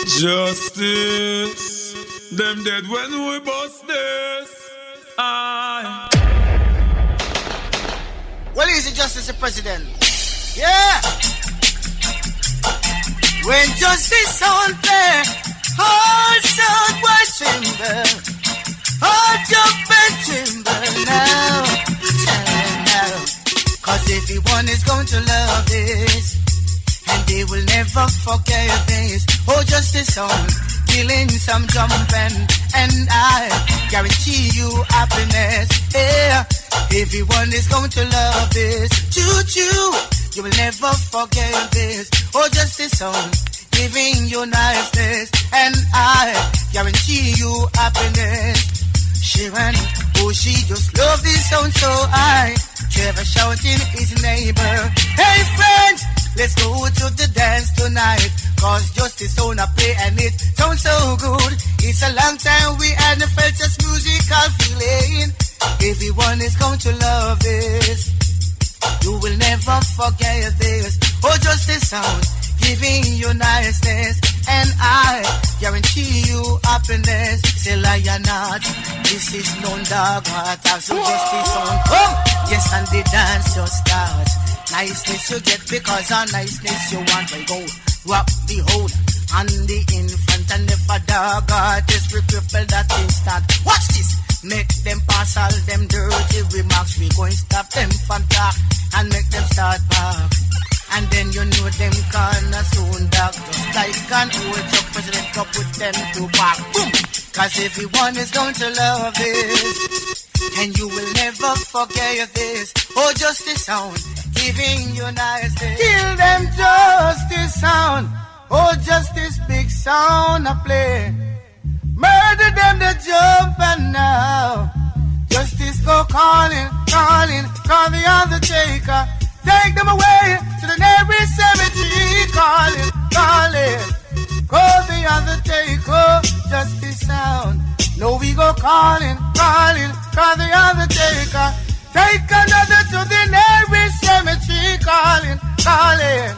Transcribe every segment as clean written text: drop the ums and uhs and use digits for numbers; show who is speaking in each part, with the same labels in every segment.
Speaker 1: Justice, them dead when we bust this. Aye.
Speaker 2: Well, is it justice, the president? Yeah. When justice on fair, heart sound white timber, heart jump and timber now, now. Cause everyone is going to love this, and they will never forget this. Oh, justice on, killing some jumping, and I guarantee you happiness. Yeah, everyone is going to love this. Choo-choo, you will never forget this. Oh, justice on, giving you niceness, and I guarantee you happiness. Sharon, oh, she just love this sound so high. Trevor shouting his neighbor, hey friends, let's go to the dance tonight. Cause justice on a play and it sounds so good. It's a long time we hadn't felt this musical feeling. Everyone is going to love this. You will never forget this. Oh, justice sound, giving you niceness, and I guarantee you happiness. Say lie or not, this is no dog heart. Have some justice on. Come, yes, and the dance just start. Niceness you get because of niceness you want. I go rock the hold and the infant and never dog artist we cripple that instant. Watch this, make them pass all them dirty remarks. We going stop them from talk and make them start back. And then you know them gonna soon dog. Just like an old truck president up with them to back. Boom! Cause everyone is going to love this, and you will never forget this. Oh, justice sound, giving you niceness. Kill them justice sound. Oh, justice big sound I play. Murder them the jump and now. Justice go calling, calling, call the undertaker. Take them away to the neighboring cemetery, calling, calling. Call the undertaker, justice sound. No, we go calling, calling, call the undertaker. Take another to the neighboring cemetery, calling, calling.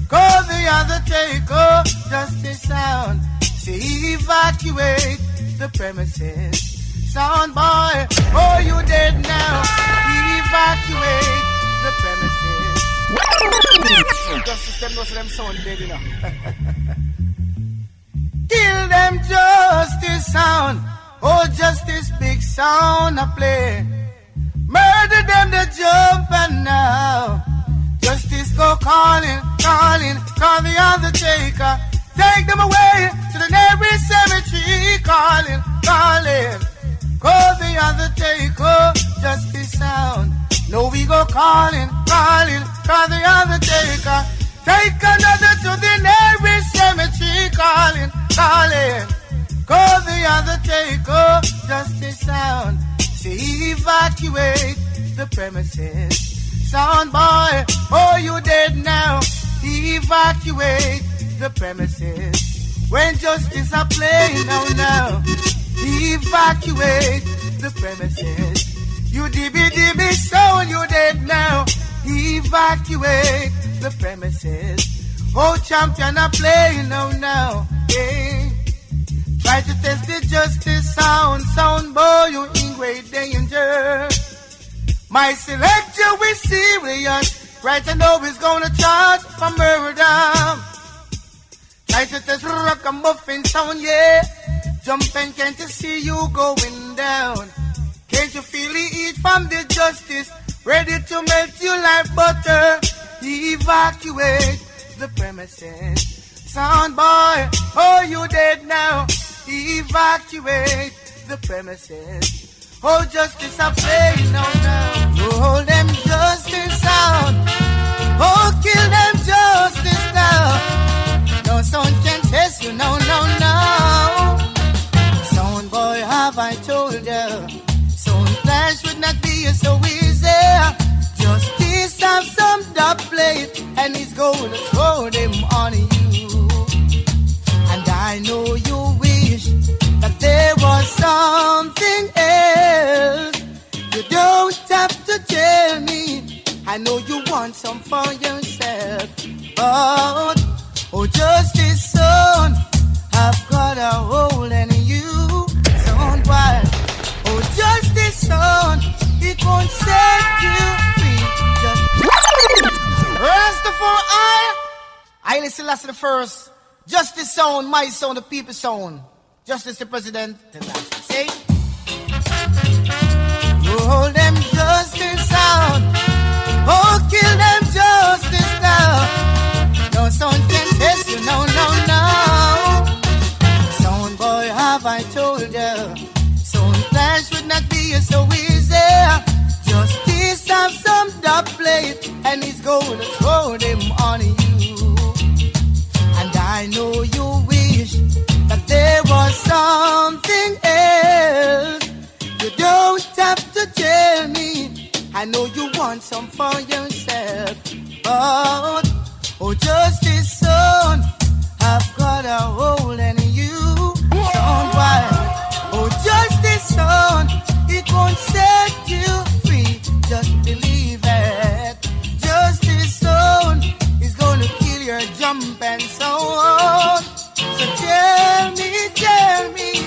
Speaker 2: Call the undertaker, justice sound. Say evacuate the premises. Sound boy, oh you dead now. Evacuate the premises. Justice them knows them sound dead, you know. Kill them justice sound. Oh justice big sound I play. Murder them the jump and now. Justice go calling, calling, call the undertaker. Take them away to the neighboring cemetery, calling, calling. Call the undertaker, justice sound. No, we go calling, calling, call the undertaker. Take another to the neighboring cemetery, calling, calling. Call the undertaker, justice sound. Say evacuate the premises. Sound boy, oh you dead now. Evacuate the premises. When justice are playing now. Evacuate the premises. You dibby sound, you dead now. Evacuate the premises. Oh champion are playing now. Hey. Try to test the justice sound boy, you in great danger. My selector we serious, right and know is gonna charge for murder. Try to test rock and muffin sound, yeah. Jumping, can't you see you going down? Can't you feel the heat from the justice, ready to melt you like butter? Evacuate the premises. Sound boy, oh you dead now. Evacuate the premises. Oh, justice I play now. Oh, them justice out. Oh, kill them justice now. No sound can test you, no. Sound boy, have I told you? Sound clash would not be so easy. Justice have some dub plate, and he's gonna throw them on you. And I know you wish that there was something else. You don't have to tell me. I know you want some for yourself. But, oh, justice, Haile Selassie the first. Justice sound, my sound, the people's sound. Justice the president. Say. Hold them justice out. Oh, kill them justice now. No sound can test you, no, no, no. Sound boy, have I told you? Sound clash would not be so easy. Justice have some dub plate, and he's gonna throw them on you. And I know you wish that there was something else. You don't have to tell me. I know you want some for yourself, but oh, justice son, I've got a hole in you. Son, why? Oh, justice son, it won't set you free. Just believe it. Justice son is gonna kill your jump and so on. So tell me,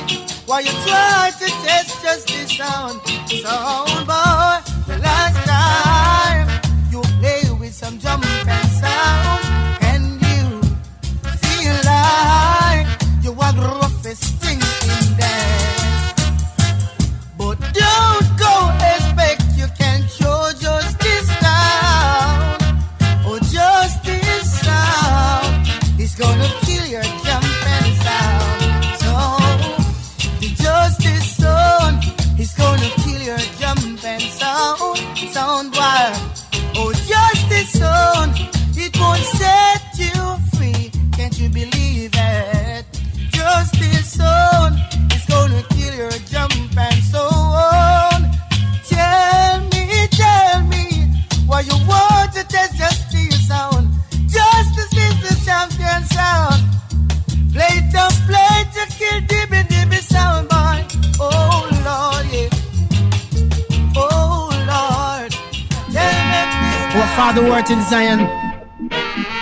Speaker 2: why you try to test justice son? Son boy, the last time you play with some jump and sound, and you feel like you are the roughest thing in there. But don't go expect you can show justice down. Oh, justice sound is gonna kill your jump and sound. So the justice sound is gonna kill your jump and sound. Sound wire. Oh, justice sound, it won't set you free. Can't you believe it? Justice sound is gonna kill your jump and so on. Tell me, why you want to test justice sound? Justice is the champion sound. Play to kill dibby sound boy. Oh Lord, yeah. Oh Lord.
Speaker 3: Our Father who art in Zion,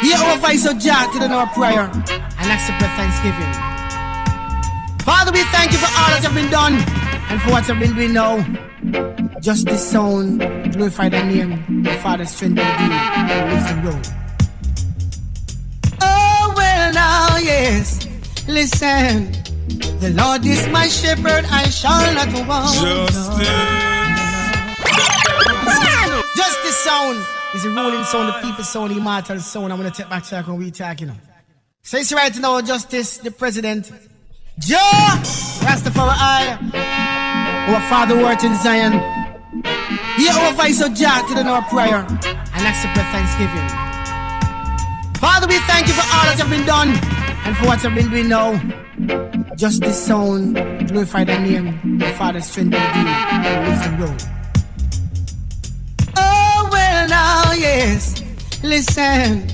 Speaker 3: hear our voice of Jah to our prayer and accept our thanksgiving. Father, we thank you for all that have been done and for what have been doing now. Justice sound, glorify thy name, the Father strengthen thee, wisdom road.
Speaker 2: Oh well now, yes, listen. The Lord is my shepherd, I shall not want.
Speaker 3: Justice sound is a ruling sound, the people's sound, the immortal sound. I'm going to take back track when we talk, you know. So it's right now, Justice, the President. Jah, Rastafari, our Father who art in Zion, hear our voice of Jah to our prayer and accept our thanksgiving. Father, we thank you for all that have been done and for what have been doing now. Justice sound, glorify thy name, the Father strengthen thee, wisdom road.
Speaker 2: Oh well now, yes, listen.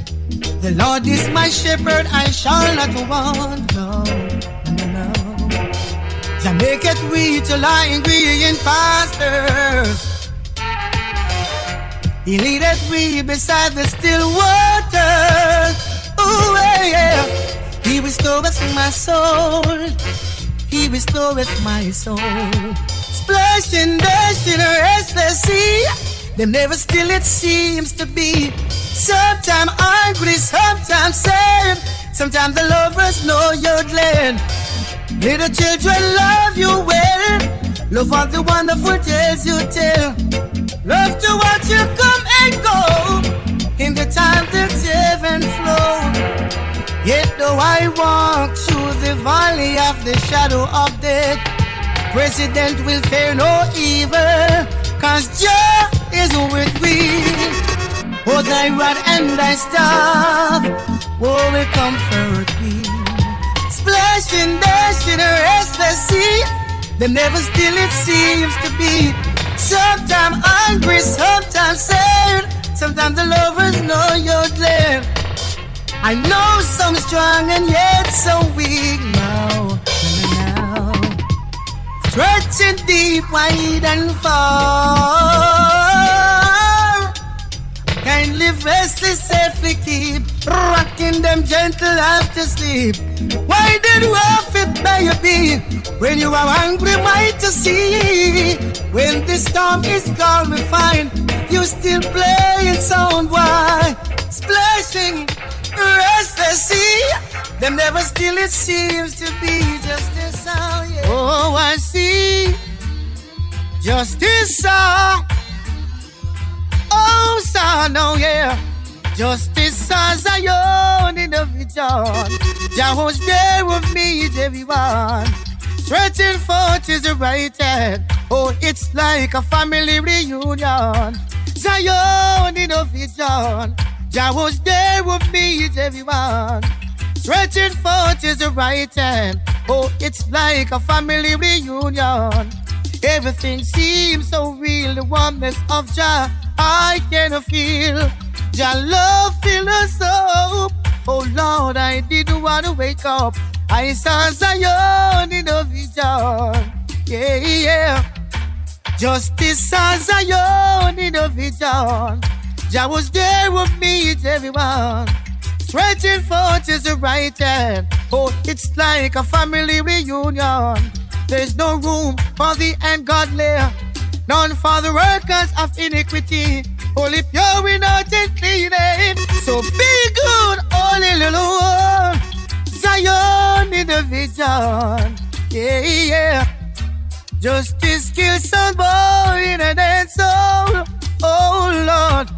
Speaker 2: The Lord is my shepherd, I shall not want, no. Jah make it we to lie in green pastures. He leadeth we beside the still waters. Ooh, yeah. He restoreth my soul. He restoreth my soul. Splashing, dashing, restless sea. Them never still it seems to be. Sometimes angry, sometimes sad. Sometimes the lovers know your land. Little children love you well. Love all the wonderful tales you tell. Love to watch you come and go. In the time the heaven flow. Yet though I walk through the valley of the shadow of death, President will fear no evil, 'cause Jah is with me. Oh, thy rod and thy staff, oh, will comfort me. Splashing, dashing, restless sea. Them never still it seems to be. Sometimes angry, sometimes sad. Sometimes the lovers know your glare. I know some strong and yet so weak now. Stretching deep, wide and far. Kindly restless, safely keep. Rocking them gentle after sleep. Why did rough it baby? When you are hungry, might to see. When the storm is gone, we find you still playing sound. Why? Splashing, restless see, them never still it seems to be justice, oh yeah. Oh, I see, justice, oh, son, oh yeah. Justice as I own in the vision. Jah was there with me, everyone. Stretching forth is the right hand. Oh, it's like a family reunion. Zion in the vision. Jah was there with me, everyone. Stretching forth is the right hand. Oh, it's like a family reunion. Everything seems so real. The warmness of Jah I can feel. Jah love fill us up. Oh Lord, I didn't want to wake up. I saw Zion in the vision. Yeah, yeah. Justice saw Zion in the vision. Jah was there with me, everyone. Stretching forth is the right hand. Oh, it's like a family reunion. There's no room for the ungodly, none for the workers of iniquity. Only pure, innocent, clean. So be good, only little one. Zion in the vision. Yeah, yeah. Justice kills some boy in a dead soul. Oh Lord.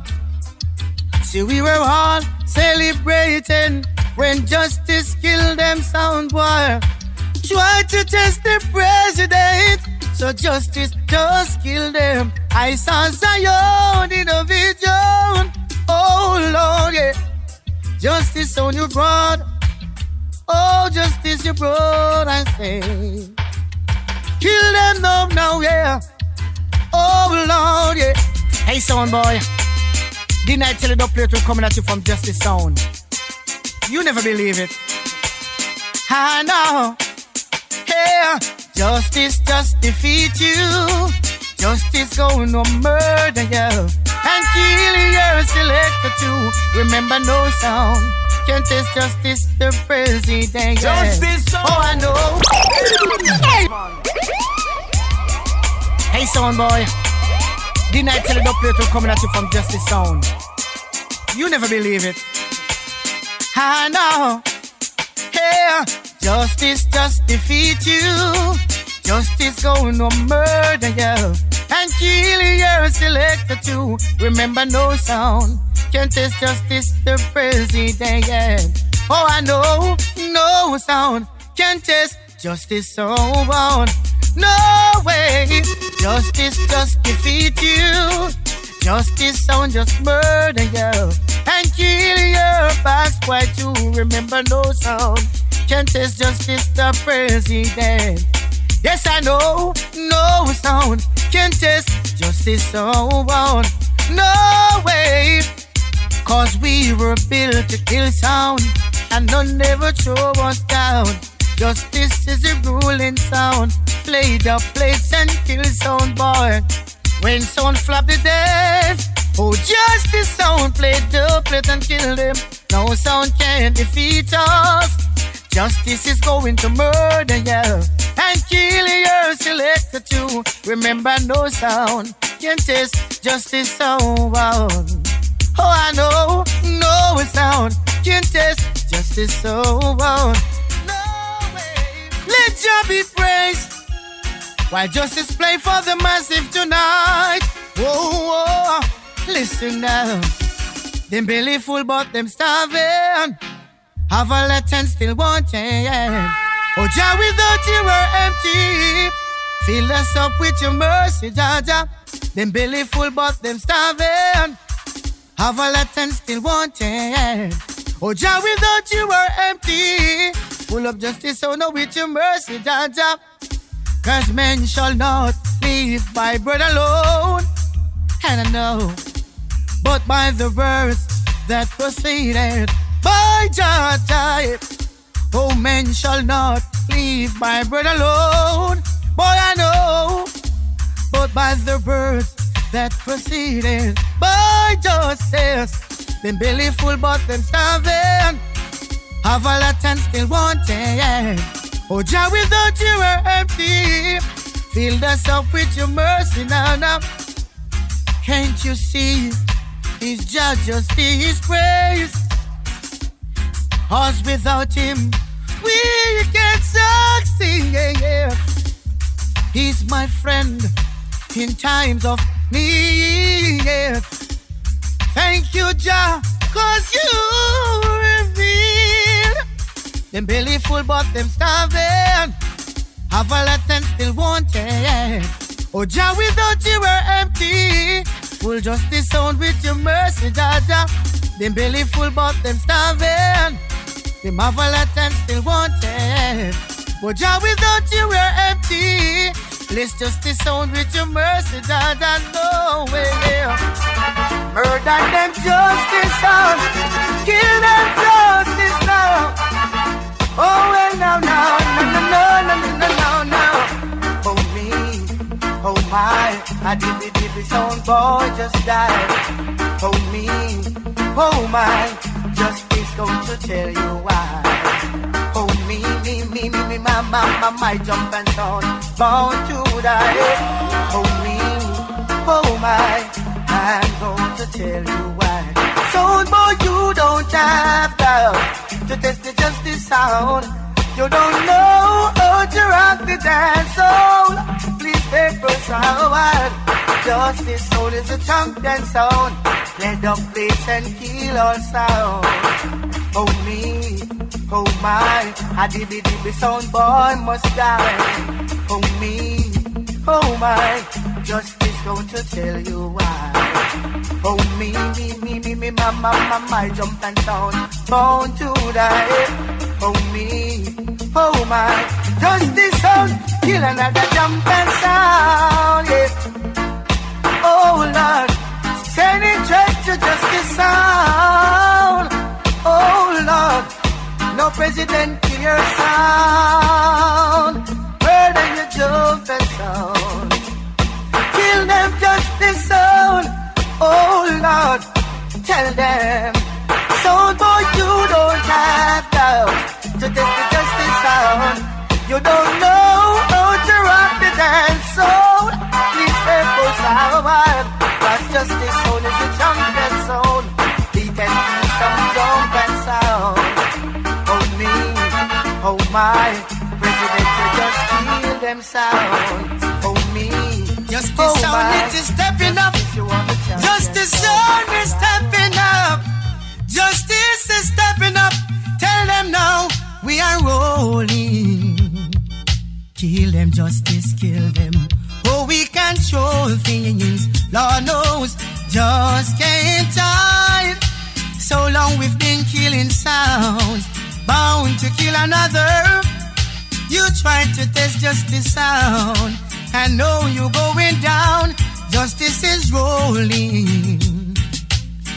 Speaker 2: See, we were all celebrating when justice killed them sound boy. Tried to test the president, so justice just killed them. I saw Zion in a vision. Oh Lord, yeah. Justice on your broad. Oh, justice you brought, I say. Kill them now, yeah. Oh Lord, yeah. Hey, sound boy. Didn't I tell you the plate will coming at you from Justice Sound? You never believe it. I know. Yeah. Justice just defeat you. Justice gonna murder you and kill your selector too. Remember no sound. Can't test justice, the president.
Speaker 1: Justice.
Speaker 2: Oh, I know. Hey, sound boy. Didn't I tell you the plate will coming at you from Justice Sound? You never believe it. I know. Yeah. Justice just defeat you. Justice gonna murder you and kill your selector too. Remember no sound. Can't test justice, the president. Oh, I know, no sound. Can't test justice, so on. No way. Justice just defeat you. Justice sound just murder you and kill your passport too. Remember no sound. Can't test justice, the president. Yes, I know, no sound. Can't test justice, so on. No way. Cause we were built to kill sound, and none never throw us down. Justice is a ruling sound. Play the place and kill sound boy. When sound flop the death, oh, justice sound play the plate and kill them. No sound can defeat us. Justice is going to murder you and kill your selector too. Remember no sound can test justice sound. Oh, I know, no sound can test justice sound. No way. Let Jah be praised while justice play for the massive tonight. Whoa, whoa. Listen now. Them belly full but them starving. Have a lot and still wanting. Oh Jah, without you we're empty. Fill us up with your mercy, Jah Jah. Them belly full but them starving. Have a lot and still wanting. Oh Jah, without you we're empty. Full of justice, so now with your mercy, Jah Jah. Cause men shall not live by bread alone, and I know, but by the words that proceeded by Jah Jah. Oh, men shall not live by bread alone, boy I know, but by the words that proceeded by justice. Them belly full but them starving. Have a lot and still wanting. Oh Jah, without you we're empty. Fill us up with your mercy now. Can't you see? His Jah justice praise. Cause without him, we can't succeed. Yeah. He's my friend in times of need. Yeah. Thank you, Jah, cause you revealed. Them belly full but them starving. Have a lot and still wanted. Oh Jah, without you we're empty. Full justice sound with your mercy, Jah Jah. Them belly full but them starving. Them have a lot and still wanted. Oh Jah, without you we're empty. Bless justice sound with your mercy, Jah Jah. No way. Murder them justice sound. Kill them justice now. Oh well now, no. Oh me, oh my, I did sound boy just died. Oh me, oh my, justice going to tell you why. Oh me, my jump and sound bound to die. Oh me, oh my, I'm going to tell you why. Sound boy, you don't have doubt to test the justice sound. You don't know how to rock the dance soul. Please take us out. Justice soul is a champion sound. Let up place and kill all sound. Oh me, oh my, I did sound boy must die. Oh me, oh my, justice going to tell you why. Oh me, my jump and sound bound to die. Oh me, oh my, justice sound, kill another jump and sound, yeah. Oh Lord, send it straight to justice sound. Oh Lord, no president kill your sound. Murder your jump and sound. Kill them justice sound. Oh Lord, tell them. Sound boy, you don't have doubt to take the justice sound. You don't know how to rock the dance sound. Please help us out. Cause justice sound is the champion sound. He can do some jump and sound. Oh me, oh my, president to just kill them sound. Oh me,
Speaker 3: Justice
Speaker 2: oh
Speaker 3: sound
Speaker 2: my,
Speaker 3: it is stepping up. Justice sound is stepping up. Justice is stepping up. Tell them now we are rolling. Kill them, justice, kill them. Oh, we control things. Lord knows, just can't hide. So long we've been killing sounds, bound to kill another. You tried to test justice sound. I know you're going down. Justice is rolling.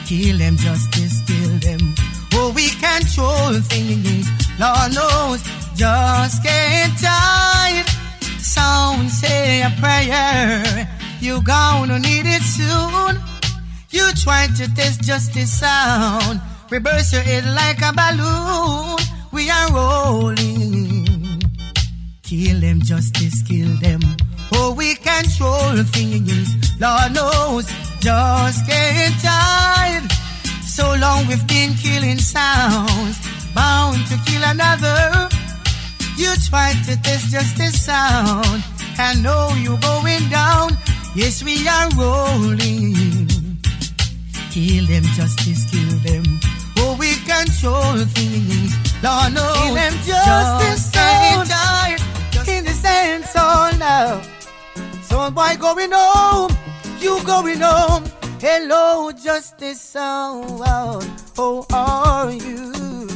Speaker 3: Kill them, justice, kill them. Oh, we control things. Lord knows, just can't hide. Sound say a prayer. You gonna need it soon. You tried to test justice sound. Reverse your head like a balloon. We are rolling. Kill them, justice, kill them. Oh, we control things. Lord knows, just can't hide. So long we've been killing sounds, bound to kill another. You tried to test justice sound. I know you're going down. Yes, we are rolling. Kill them, justice, kill them. Oh, we control things. Lord knows,
Speaker 2: kill them, justice sound. In the same soul now. Sound boy going home, you going home. Hello, justice sound. How are you?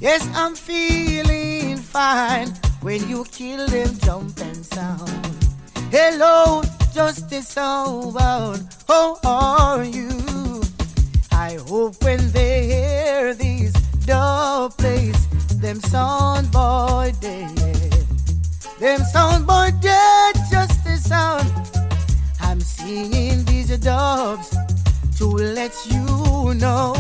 Speaker 2: Yes, I'm feeling fine. When you kill them, jump and sound. Hello, justice sound. How are you? I hope when they hear these dub plays, them sound boy dead. Them sound boy dead, justice sound. I'm singing these dubs to let you know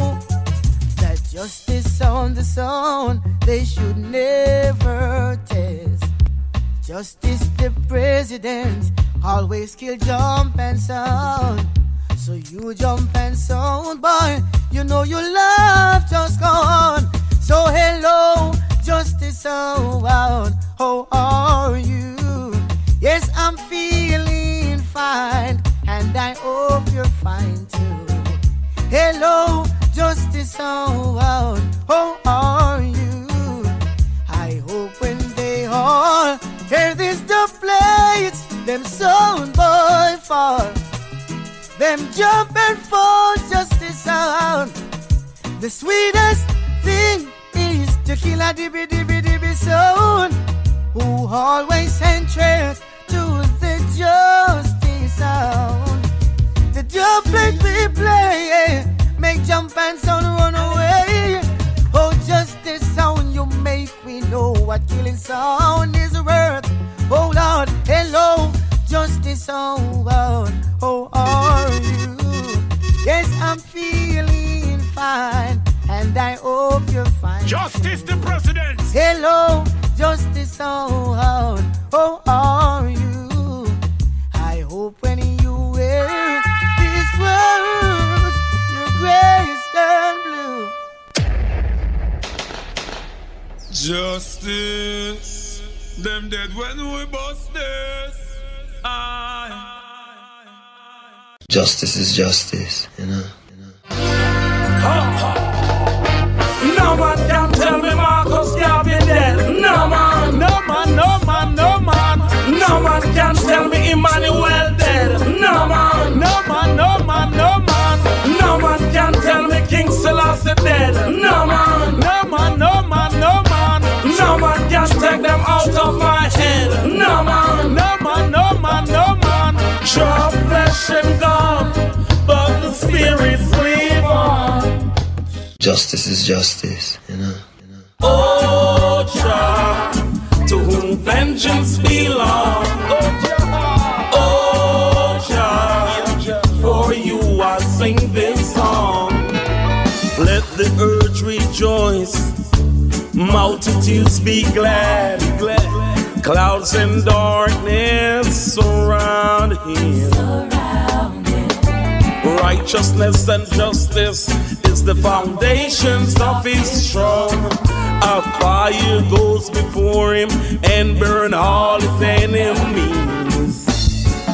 Speaker 2: that justice sound, the sound they should never test. Justice the president always kill jump and sound. So you jump and sound boy, you know you love just go on. So hello sound. How are you? Yes, I'm feeling fine, and I hope you're fine too. Hello, Justice Sound. How are you? I hope when they all hear this the plates, them sound boy fall, them jump and fall. Justice Sound. The sweetest thing is to kill a dibby dibby dibby sound, who always centric to the Justice Sound. The dub plate we play, make jump and sound run away. Oh, Justice Sound, you make me know what killing sound is worth. Oh Lord, hello, Justice Sound. How are you? Yes, I'm feeling fine, and I hope you're fine.
Speaker 1: Justice the President.
Speaker 2: Hello, Justice Sound. How are you? I hope when you hear these words, your grace turn blue.
Speaker 1: Justice. Them dead when we bust this.
Speaker 4: Justice is justice, you know.
Speaker 5: No man can tell me Marcus Garvey dead. No man, no man, no man, no man. No man can tell me Emmanuel dead. No man, no man, no man, no man. No man can tell me King Selassie dead. No man, no man, no man, no man. No man can take them out of my head. No man, no man, no man, no man. Sure flesh and gone, but the spirits live on.
Speaker 4: Justice is justice, you know.
Speaker 5: Oh, Jah, to whom vengeance belongs. Oh, Jah, for you I sing this song. Let the earth rejoice, multitudes be glad. Clouds and darkness surround him. Righteousness and justice is the foundations of his throne. A fire goes before him and burn all his enemies.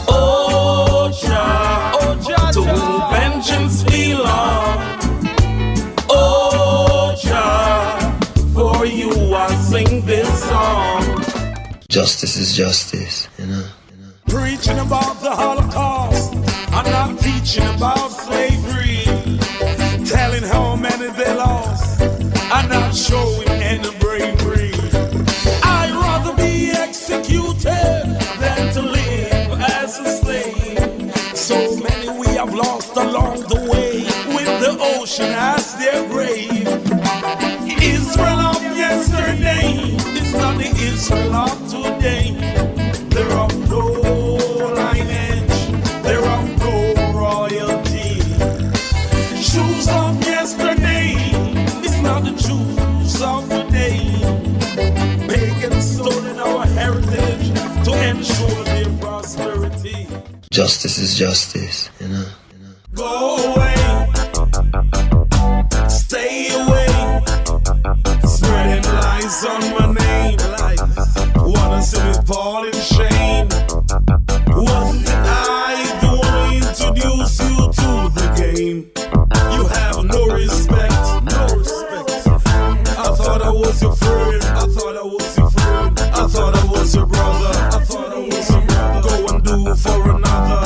Speaker 5: Oh Jah, to whom vengeance belongs. Oh Jah, for you I sing this song.
Speaker 4: Justice is justice, you know.
Speaker 5: Preaching about the Holocaust, I'm not teaching about slavery. Telling how many they lost, I'm not showing any bravery. I'd rather be executed than to live as a slave. So many we have lost along the way, with the ocean as their grave. Israel of yesterday is not the Israel of today. They're of no lineage, they're of no royalty. Jews of yesterday is not the Jews of today. Pagans stolen our heritage to ensure their prosperity.
Speaker 4: Justice is justice, you know.
Speaker 5: Go away, stay away, spreading lies on my name. Wanna see me fall in shame? Wasn't it I the one who introduced you to the game? You have no respect, no respect. I thought I was your friend, I thought I was your friend, I thought I was your brother, I thought I was your brother. Go and do for another,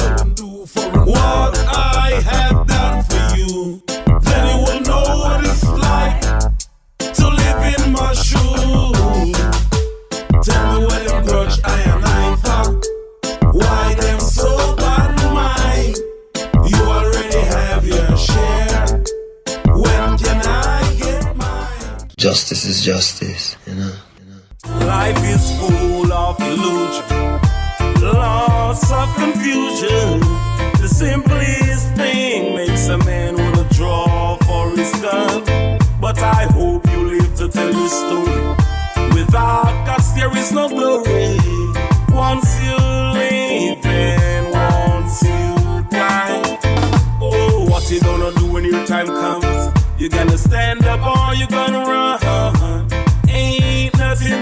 Speaker 5: what I have done for you. Then you will know what it's like to live in my shoes. Tell me what them grudge I am lying for. Why them so bad mind? You already have your share. When can I get mine?
Speaker 4: Justice is justice, you know.
Speaker 5: Life is full of illusion, lots of confusion. The simplest thing makes a man wanna draw for his gun. But I hope you live to tell your story. Without guts there is no glory. Once you live and once you die. Oh, what you gonna do when your time comes? You gonna stand up or you gonna run? Ain't nothing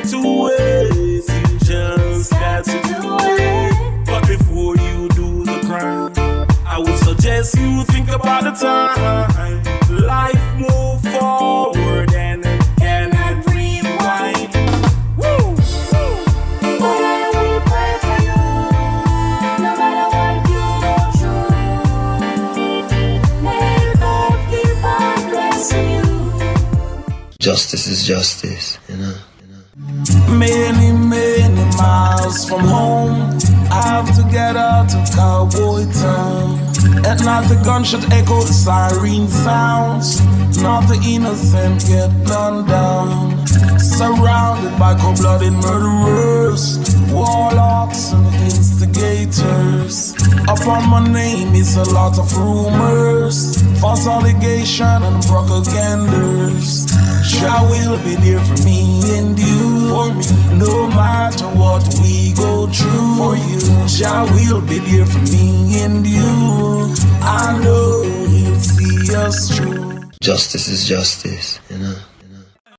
Speaker 4: Justice is justice, you know.
Speaker 5: Many, many miles from home, I have to get out of cowboy town. At night the gunshot echo, the siren sounds. Not the innocent get gunned down. Surrounded by cold-blooded murderers, warlocks and instigators. Upon my name is a lot of rumors, false allegation and propagandas. Jah will be there for me and you, for me, no matter what we go through. For you, Jah will be there for me and you. I know He'll see us through.
Speaker 4: Justice is justice, you know.